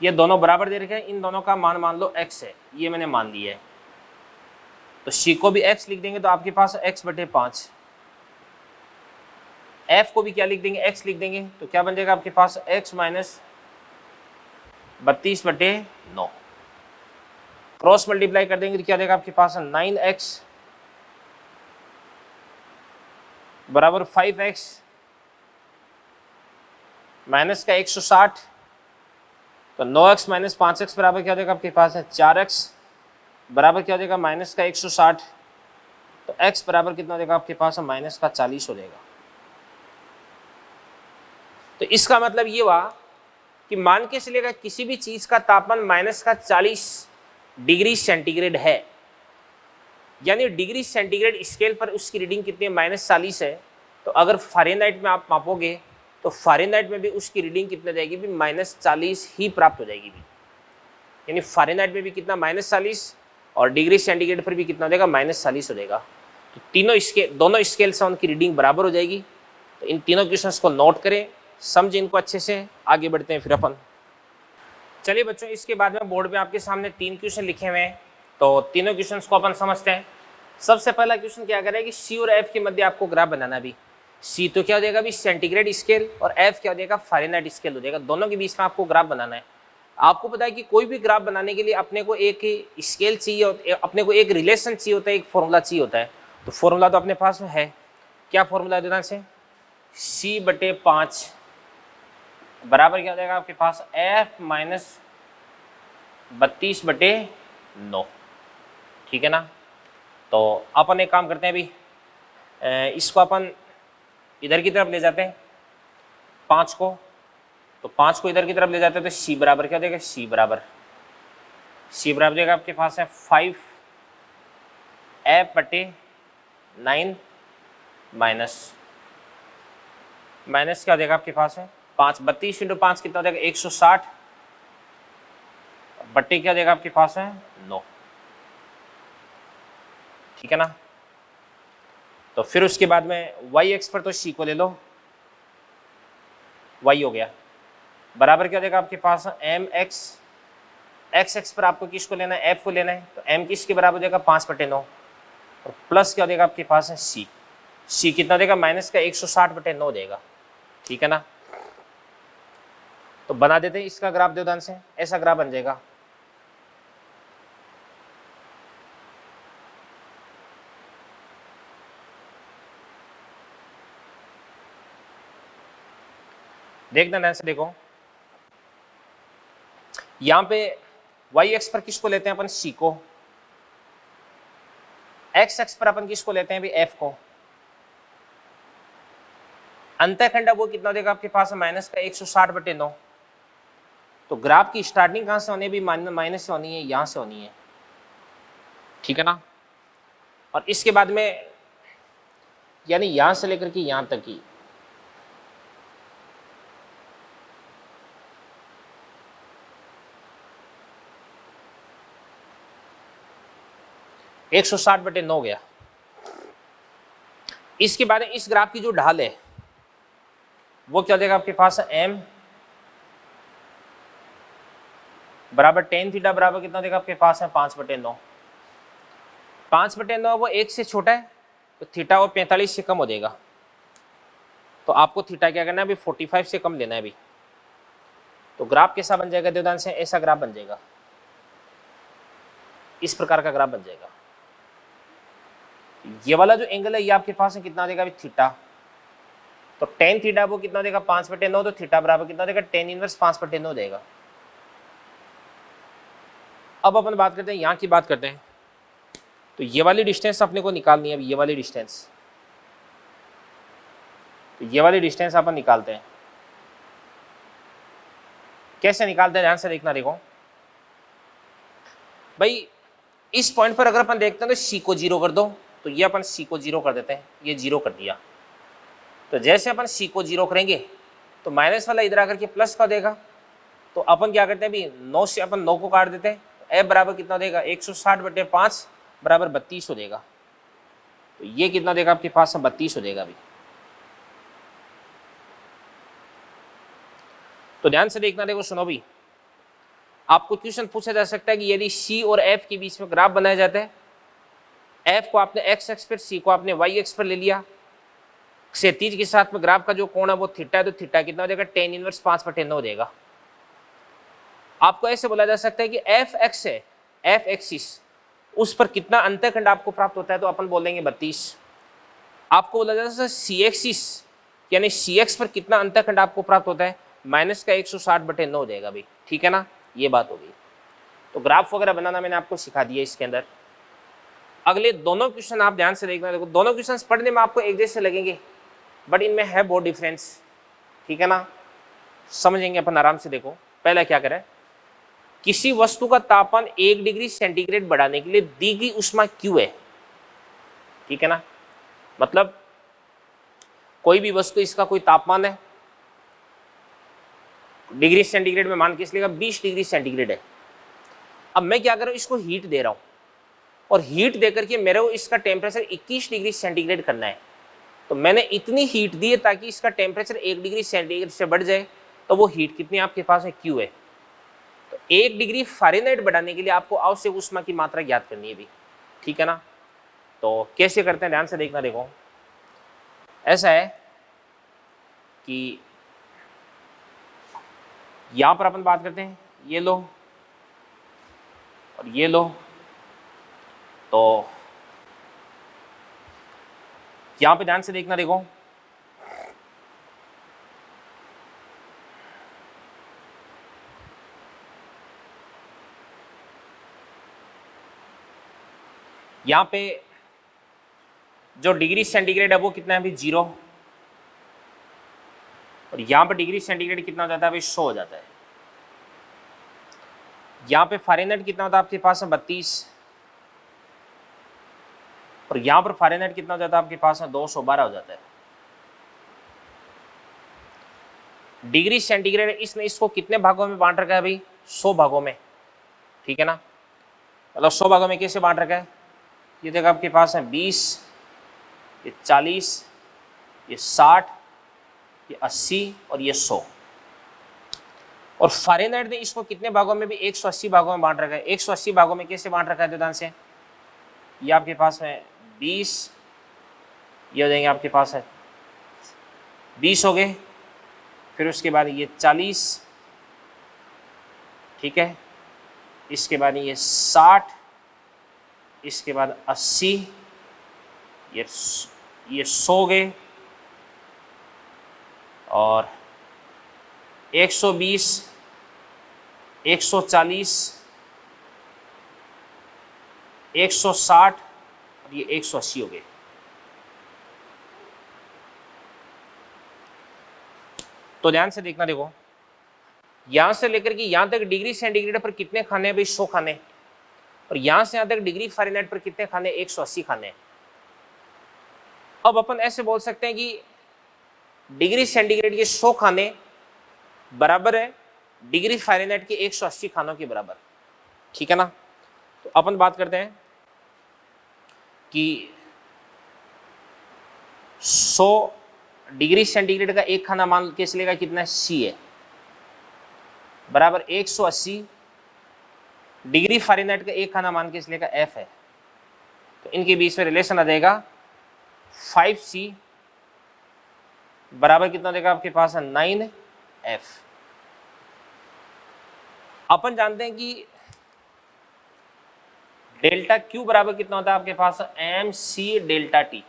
ये दोनों बराबर दे रखे हैं, इन दोनों का मान लो x है, ये मैंने मान लिया है। तो C को भी x लिख देंगे तो आपके पास x/5, F को भी क्या लिख देंगे x लिख देंगे, तो क्या बन जाएगा आपके पास x - 32/9। क्रॉस मल्टीप्लाई कर देंगे तो क्या देगा आपके पास 9x बराबर 5x माइनस का 160, तो 9x - 5x बराबर क्या देगा आपके पास है 4x बराबर क्या हो जाएगा माइनस का 160, तो x बराबर कितना हो जाएगा आपके पास माइनस का 40 हो जाएगा। तो इसका मतलब ये हुआ कि मान के चलिएगा किसी भी चीज का तापमान माइनस का 40 डिग्री सेंटीग्रेड है, यानी डिग्री सेंटीग्रेड स्केल पर उसकी रीडिंग कितनी है -40 है। तो अगर फ़ारेनहाइट में आप मापोगे तो फ़ारेनहाइट में भी उसकी रीडिंग कितना जाएगी भी -40 ही प्राप्त हो जाएगी भी, यानी फ़ारेनहाइट में भी कितना -40 और डिग्री सेंटीग्रेड पर भी कितना हो जाएगा -40 हो जाएगा। तो दोनों स्केल से उनकी रीडिंग बराबर हो जाएगी। तो इन तीनों क्वेश्चंस को नोट करें, समझें इनको अच्छे से, आगे बढ़ते हैं फिर अपन। चलिए बच्चों, इसके बाद में बोर्ड में आपके सामने 3 क्वेश्चन लिखे हुए हैं, तो तीनों क्वेश्चंस को अपन समझते हैं। सबसे पहला क्वेश्चन क्या कर रहा है कि सी और एफ के मध्य आपको ग्राफ बनाना भी। सी तो क्या हो जाएगा भी सेंटीग्रेड स्केल और एफ क्या हो जाएगा फ़ारेनहाइट स्केल हो जाएगा। दोनों के बीच में आपको ग्राफ बनाना है। आपको पता है कि कोई भी ग्राफ बनाने के लिए अपने को एक स्केल चाहिए, अपने को एक रिलेशन चाहिए होता है, एक फॉर्मूला चाहिए होता है। तो फॉर्मूला तो अपने पास में है, क्या फॉर्मूला है ध्यान से, C/5 बराबर क्या हो जाएगा आपके पास F - 32/9, ठीक है ना। तो अपन एक काम करते हैं अभी, इसको अपन इधर की तरफ ले जाते हैं 5 को, तो 5 को इधर की तरफ ले जाते हैं तो C बराबर क्या हो जाएगा, C बराबर जाएगा आपके पास है 5F/9 माइनस क्या हो जाएगा आपके पास है 5, 32 × 5 कितना हो जाएगा 160 बट्टे क्या हो जाएगा आपके पास है 9, ठीक है ना। तो फिर उसके बाद में वाई एक्स पर तो C को ले लो, y हो गया बराबर क्या हो जाएगा आपके पास mx, x पर आपको किसको लेना है f को लेना है, तो m किसके बराबर हो जाएगा 5/9 और प्लस क्या हो जाएगा आपके पास है c कितना देगा माइनस का 160/9 देगा, ठीक है ना। तो बना देते हैं इसका ग्राफ, दो ध्यान से ऐसा ग्राफ बन जाएगा। देखना ध्यान से देखो, यहां पे वाई एक्स पर किसको लेते हैं अपन C को, एक्स पर अपन किसको लेते हैं भी F को। अंतःखंड वो कितना देगा आपके पास माइनस का 160/9। तो ग्राफ की स्टार्टिंग कहां से होनी है भी माइनस से होनी है, यहां से होनी है, ठीक है ना। और इसके बाद में यानी यहां से लेकर के यहां तक की 160/9 हो गया। इसके बाद इस ग्राफ की जो ढाल है वो क्या देगा आपके पास, एम बराबर टेन थीटा बराबर कितना देगा आपके पास है 5/9। 5/9 वो 1 से छोटा है तो थीटा वो 45 से कम हो जाएगा। तो आपको थीटा क्या करना है अभी, 45 से कम लेना है अभी। तो ग्राफ कैसा बन जाएगा देवदान से, ऐसा ग्राफ बन जाएगा, इस प्रकार का ग्राफ बन जाएगा। ये वाला जो एंगल है ये आपके पास है कितना देगा अभी, थीटा। तो टेन थीटा वो कितना देगा 5/9, तो थीटा बराबर कितना देगा, टेन इनवर्स 5/9 देगा। अब अपन बात करते हैं, यहाँ की बात करते हैं। तो ये वाली डिस्टेंस अपने को निकालनी है अभी, ये वाली डिस्टेंस, तो ये वाली डिस्टेंस अपन निकालते हैं। कैसे निकालते हैं ध्यान से देखना, देखो भाई इस पॉइंट पर अगर अपन देखते हैं तो सी को 0 कर दो, तो ये अपन सी को 0 कर देते हैं, ये 0 कर दिया। तो जैसे अपन सी को 0 करेंगे तो माइनस वाला इधर आकर के प्लस का देगा। तो अपन क्या करते हैं अभी, 9 से अपन 9 को काट देते हैं, एफ बराबर कितना देगा 160/5 बराबर 32 हो देगा। तो ये कितना देगा आपके पास, 32 हो देगा अभी। तो ध्यान से देखना, देखो सुनो भी, आपको क्वेश्चन पूछा जा सकता है कि यदि सी और एफ के बीच में ग्राफ बनाया जाता है, एफ को आपने एक्स एक्स पर, सी को आपने वाई एक्स पर ले लिया, क्षैतिज के साथ में ग्राफ का जो कोण है वो थीटा है, तो थीटा कितना हो जाएगा, टेन इनवर्स 5/9 हो जाएगा। आपको ऐसे बोला जा सकता है कि एफ एक्स है, एफ एक्सिस, उस पर कितना अंतःखंड आपको प्राप्त होता है, तो अपन बोलेंगे 32। आपको बोला जा सकता है सी एक्सिस यानी सी एक्स पर कितना अंतःखंड आपको प्राप्त होता है, माइनस का 160/9 हो जाएगा भाई, ठीक है ना, ये बात होगी। तो ग्राफ वगैरह बनाना मैंने आपको सिखा दिया इसके अंदर। अगले दोनों क्वेश्चन आप ध्यान से देखना, देखो दोनों क्वेश्चन पढ़ने में आपको एक जैसे लगेंगे बट इनमें है बहुत डिफरेंस, ठीक है ना, समझेंगे अपन आराम से। देखो पहला क्या करें, किसी वस्तु का तापमान 1 डिग्री सेंटीग्रेड बढ़ाने के लिए दी गई ऊष्मा Q है, ठीक है ना, मतलब कोई भी वस्तु, इसका कोई तापमान है डिग्री सेंटीग्रेड में, मान के इसलिए 20 डिग्री सेंटीग्रेड है। अब मैं क्या कर रहा हूँ, इसको हीट दे रहा हूँ और हीट देकर के मेरे को इसका टेम्परेचर 21 डिग्री सेंटीग्रेड करना है। तो मैंने इतनी हीट दी है ताकि इसका टेम्परेचर 1 डिग्री सेंटीग्रेड से बढ़ जाए। तो वो हीट कितनी आपके पास है, Q है। तो 1 डिग्री फ़ारेनहाइट बढ़ाने के लिए आपको आवश्यक ऊष्मा की मात्रा ज्ञात करनी है भी, ठीक है ना। तो कैसे करते हैं ध्यान से देखना, देखो ऐसा है कि यहां पर अपन बात करते हैं, ये लो और ये लो, तो यहां पे ध्यान से देखना, देखो यहां पे जो डिग्री सेंटीग्रेड है वो कितना है अभी 0, और यहां पे डिग्री सेंटीग्रेड कितना हो जाता है अभी 100 हो जाता है। यहां पे फ़ारेनहाइट कितना होता है आपके पास है 32, और यहां पर फ़ारेनहाइट कितना हो जाता है आपके पास है 212 हो जाता है। डिग्री सेंटीग्रेड इसने इसको कितने भागों में बांट रखा है भाई, 100 भागों में, ठीक है ना। मतलब 100 भागों में कैसे बांट रखा है, ये देखो आपके पास है 20, ये 40, ये 60, ये 80 और ये 100। और फ़ारेनहाइट ने इसको कितने भागों में भी 180 भागों में बांट रखा है। 180 भागों में कैसे बांट रखा है ध्यान से, ये आपके पास में 20, ये हो जाएंगे आपके पास है 20 हो गए, फिर उसके बाद ये 40, ठीक है, इसके बाद ये 60, इसके बाद 80, ये 100 गए, और 120, 140, 160 और ये 180 हो गए। तो ध्यान से देखना, देखो यहां से लेकर के यहां तक डिग्री सेंटीग्रेड पर कितने खाने हैं भाई, 100 खाने, और यहां से यहां तक डिग्री फ़ारेनहाइट पर कितने खाने, 180 खाने। अब अपन ऐसे बोल सकते हैं कि डिग्री सेंटीग्रेड के 100 खाने बराबर है डिग्री फ़ारेनहाइट के 180 खानों के बराबर, ठीक है ना। तो अपन बात करते हैं कि 100 डिग्री सेंटीग्रेड का एक खाना मान के चलेगा कितना सी है, बराबर 180 डिग्री फ़ारेनहाइट का एक खाना मान के चलेगा एफ है। तो इनके बीच में रिलेशन आ जाएगा 5C बराबर कितना देगा आपके पास है 9F। अपन जानते हैं कि डेल्टा क्यू बराबर कितना होता है आपके पास एम सी डेल्टा टी।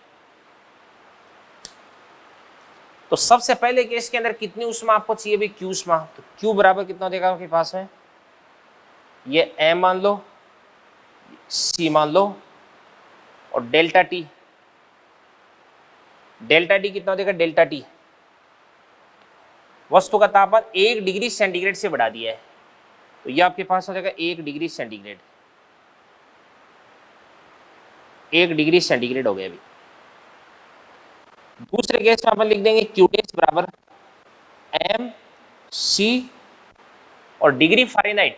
तो सबसे पहले केस के अंदर कितनी ऊष्मा आपको चाहिए भाई, क्यू ऊष्मा। तो क्यू बराबर कितना देगा आपके पास में, ये एम मान लो, सी मान लो, और डेल्टा टी, डेल्टा टी कितना देगा, डेल्टा टी वस्तु का तापमान 1 डिग्री सेंटीग्रेड से बढ़ा दिया है, तो ये आपके पास हो जाएगा 1 डिग्री सेंटीग्रेड, 1 डिग्री सेंटीग्रेड हो गया अभी। दूसरे केस में अपन लिख देंगे क्यू डेस बराबर एम सी और डिग्री फ़ारेनहाइट।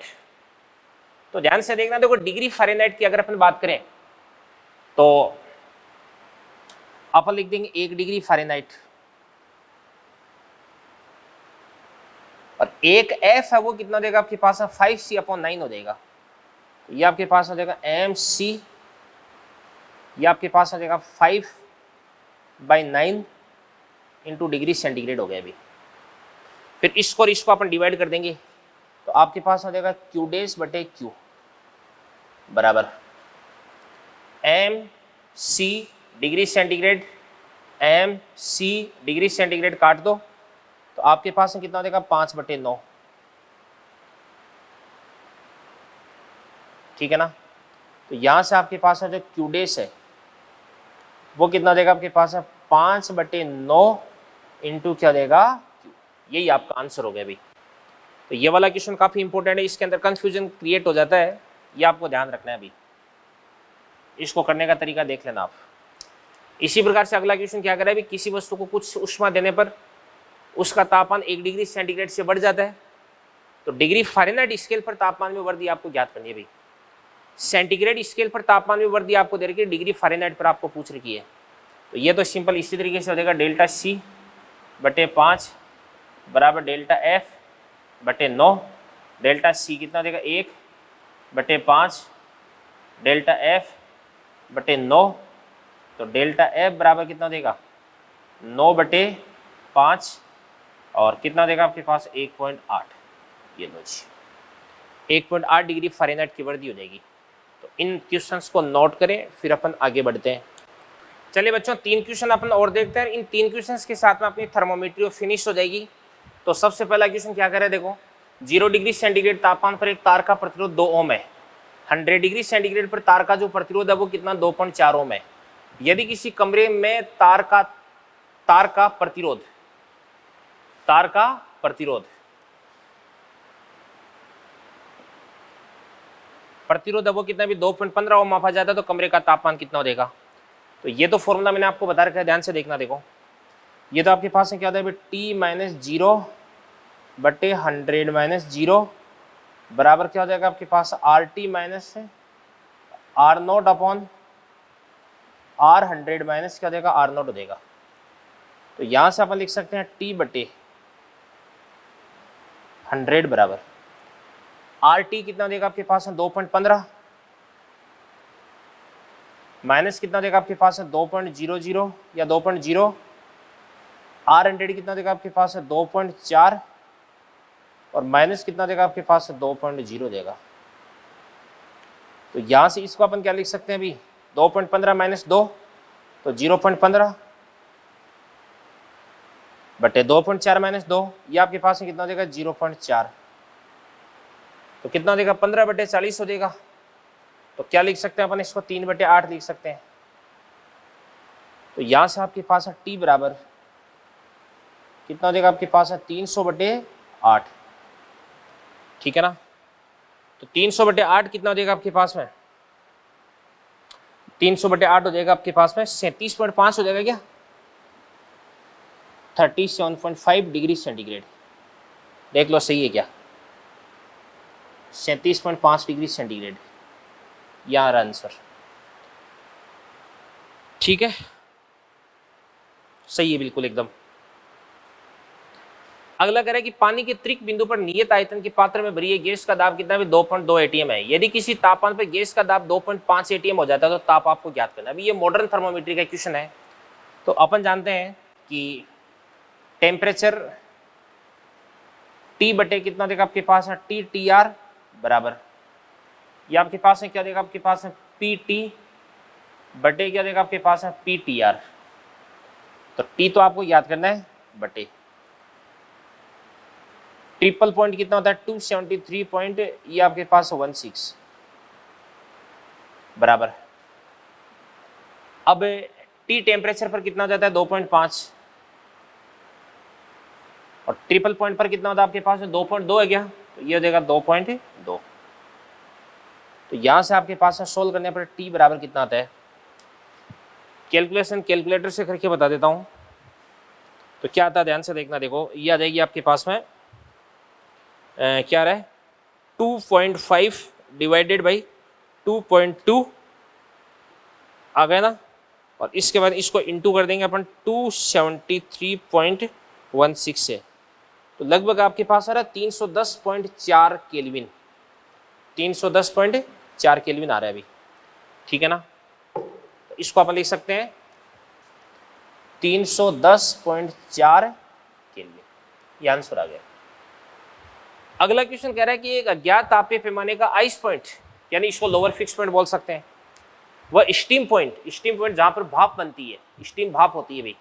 तो ध्यान से देखना, देखो डिग्री फ़ारेनहाइट की अगर अपन बात करें तो अपन लिख देंगे 1 डिग्री फ़ारेनहाइट, और एक एफ है वो कितना देगा आपके पास 5C/9 हो जाएगा। तो ये आपके पास हो जाएगा एम सी, ये आपके पास हो जाएगा 5/9 इंटू डिग्री सेंटीग्रेड हो गया अभी। फिर इसको और इसको अपन डिवाइड कर देंगे, तो आपके पास हो जाएगा क्यू डेस बटे क्यू बराबर M C degree centigrade, M C degree centigrade काट दो, तो आपके पास में कितना हो जाएगा 5/9, ठीक है ना। तो यहां से आपके पास जो क्यू डेस है वो कितना देगा आपके पास है 5/9 इंटू क्या देगा क्यू। यही आपका आंसर हो गया अभी। तो ये वाला क्वेश्चन काफी इंपॉर्टेंट है, इसके अंदर कंफ्यूजन क्रिएट हो जाता है, ये आपको ध्यान रखना है अभी। इसको करने का तरीका देख लेना आप। इसी प्रकार से अगला क्वेश्चन क्या कर रहा है, किसी वस्तु को कुछ ऊष्मा देने पर उसका तापमान 1 डिग्री सेंटीग्रेड से बढ़ जाता है, तो डिग्री फ़ारेनहाइट स्केल पर तापमान में वृद्धि आपको ज्ञात करनी है भाई। सेंटीग्रेड स्केल पर तापमान में वृद्धि आपको दे रखी है, डिग्री फ़ारेनहाइट पर आपको पूछ रखी है। तो ये तो सिंपल इसी तरीके से हो जाएगा डेल्टा सी बटे 5 बराबर डेल्टा एफ बटे 9। डेल्टा सी कितना देगा 1 बटे 5 डेल्टा एफ बटे 9, तो डेल्टा एफ बराबर कितना देगा 9 बटे 5 और कितना देगा आपके पास 1.8। ये लो जी 1.8 डिग्री फ़ारेनहाइट की वृद्धि हो जाएगी। तो इन क्वेश्चंस को नोट करें, फिर अपन आगे बढ़ते हैं। चलिए बच्चों 3 क्वेश्चन अपन और देखते हैं। इन 3 क्वेश्चंस के साथ में अपनी थर्मोमेट्री फिनिश हो जाएगी। तो सबसे पहला क्वेश्चन क्या करे, देखो 0 डिग्री सेंटीग्रेड तापमान पर एक तार का प्रतिरोध 2 ओम है। 100 डिग्री सेंटीग्रेड पर तार का जो प्रतिरोध है वो कितना 2.4 ओम है। यदि किसी कमरे में तार का प्रतिरोध है वो कितना भी 2.15 ओम मापा जाता है, तो कमरे का तापमान कितना हो जाएगा। तो ये तो फॉर्मूला मैंने आपको बता रखा है, ध्यान से देखना। देखो ये तो आपके पास क्या होता है T - 0 बटे 100 - 0 बराबर क्या हो जाएगा आपके पास RT minus R0 upon R100 minus क्या हो जाएगा R0 हो जाएगा। तो यहां से अपन लिख सकते हैं T बटे 100 बराबर RT कितना देगा आपके पास है 2.15 माइनस कितना देगा आपके पास है 2.00 या 2.0, R100 कितना देगा आपके पास है 2.4 और माइनस कितना देगा आपके पास है 2.0 देगा। तो यहां से इसको अपन क्या लिख सकते हैं अभी 2.15 माइनस 2 तो 0.15 बटे 2.4 माइनस 2, ये आपके पास में कितना देगा 0.4, तो कितना देगा 15/40 हो देगा। तो क्या लिख सकते हैं अपन इसको 3/8 लिख सकते हैं। तो यहां से आपके पास है T बराबर कितना देगा आपके पास है 300/8, ठीक है ना। तो 300/8 कितना देगा आपके पास में 300/8 हो जाएगा आपके पास में 37.5 हो जाएगा क्या 37.5 डिग्री सेंटीग्रेड। देख लो सही है क्या 37.5 डिग्री सेंटीग्रेड, यहाँ आंसर। ठीक है, सही है बिल्कुल एकदम। अगला कह रहा है कि पानी के त्रिक बिंदु पर नियत आयतन के पात्र में भरी गैस का दाब कितना है? 2.2 एटीएम है। यदि किसी तापमान पर गैस का दाब 2.5 एटीएम हो जाता है तो ताप आपको ज्ञात करना है। अभी ये मॉडर्न थर्मोमीटर का क्वेश्चन है। तो अपन जानते हैं कि टेम्परेचर T बटे कितना देगा आपके पास है? TTR बराबर, ये आपके पास है क्या देगा आपके पास है? PT बटे क्या देगा आपके पास है? PTR। तो T तो आपको याद करना है बटे ट्रिपल पॉइंट कितना होता है? 273 पॉइंट, ये आपके पास 16 बराबर। अब T टेम्परेचर पर कितना हो जाता है? 2.5, और ट्रिपल पॉइंट पर कितना होता है आपके पास? 2.2 है क्या? तो ये हो जाएगा 2.2। तो यहां से आपके पास सोल्व करने पर T बराबर कितना आता है? कैलकुलेशन कैलकुलेटर से करके बता देता हूं। तो क्या आता है ध्यान से देखना, देखो ये आ जाएगी आपके पास में क्या रहा है? 2.5 डिवाइडेड बाई 2.2 आ गया ना, और इसके बाद इसको इंटू कर देंगे अपन 273.16 से, तो लगभग आपके पास आ रहा है 310.4 केल्विन। 310.4 केल्विन आ रहा है अभी, ठीक है ना। तो इसको अपन लिख सकते हैं 310.4 केल्विन, ये आंसर आ गया। अगला क्वेश्चन कह रहा है कि एक अज्ञात तापीय पैमाने का आइस पॉइंट, यानी इसको लोअर फिक्स पॉइंट बोल सकते हैं, वह स्टीम पॉइंट जहां पर भाप बनती है, स्टीम भाप होती है भाई,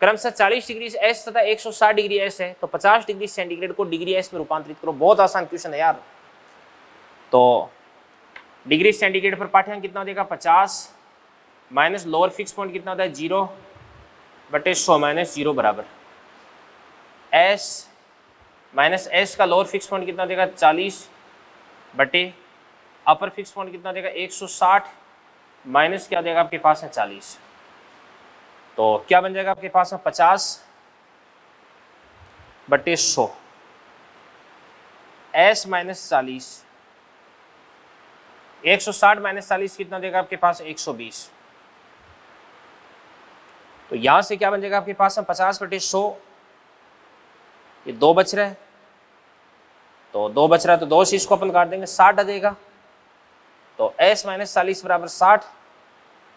क्रमशः 40 डिग्री एस तथा 160 डिग्री एस है, तो 50 डिग्री सेंटीग्रेड को डिग्री एस में रूपांतरित करो। बहुत आसान क्वेश्चन है यार। तो डिग्री सेंटीग्रेड पर पाठ्यांक कितना देगा? 50 माइनस लोअर फिक्स पॉइंट कितना होता है? 0 बटे 100 माइनस 0 बराबर एस माइनस एस का लोअर फिक्स पॉइंट कितना देगा? 40 बटे अपर फिक्स पॉइंट कितना देगा? 160 माइनस क्या देगा आपके पास है? 40। तो क्या बन जाएगा आपके पास में? 50 बटे 100 एस माइनस 40, 160 माइनस 40 कितना देगा आपके पास? 120। तो यहां से क्या बन जाएगा आपके पास में? 50 बटे 100, ये 2 बच रहा है, तो 2 बच रहा है तो 2 से इसको अपन काट देंगे, 60 आ जाएगा। तो s माइनस 40 बराबर 60,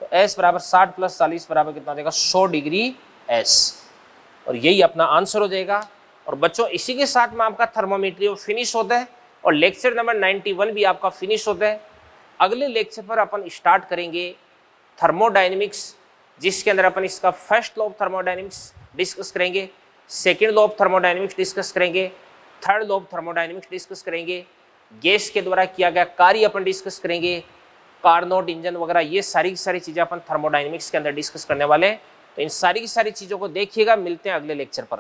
तो s बराबर 60 प्लस 40 बराबर कितना देगा? 100 डिग्री s, और यही अपना आंसर हो जाएगा। और बच्चों इसी के साथ में आपका थर्मोमीट्री फिनिश होता है और लेक्चर नंबर 91 भी आपका फिनिश होता है। अगले लेक्चर पर अपन स्टार्ट करेंगे थर्मोडायनेमिक्स, जिसके अंदर अपन इसका first law of thermodynamics discuss करेंगे, second law of thermodynamics discuss करेंगे, third law of thermodynamics discuss करेंगे, गैस के द्वारा किया गया कार्य अपन डिस्कस करेंगे, कार्नोट इंजन वगैरह, ये सारी की सारी चीज़ें अपन थर्मोडायनेमिक्स के अंदर डिस्कस करने वाले हैं। तो इन सारी की सारी चीज़ों को देखिएगा। मिलते हैं अगले लेक्चर पर।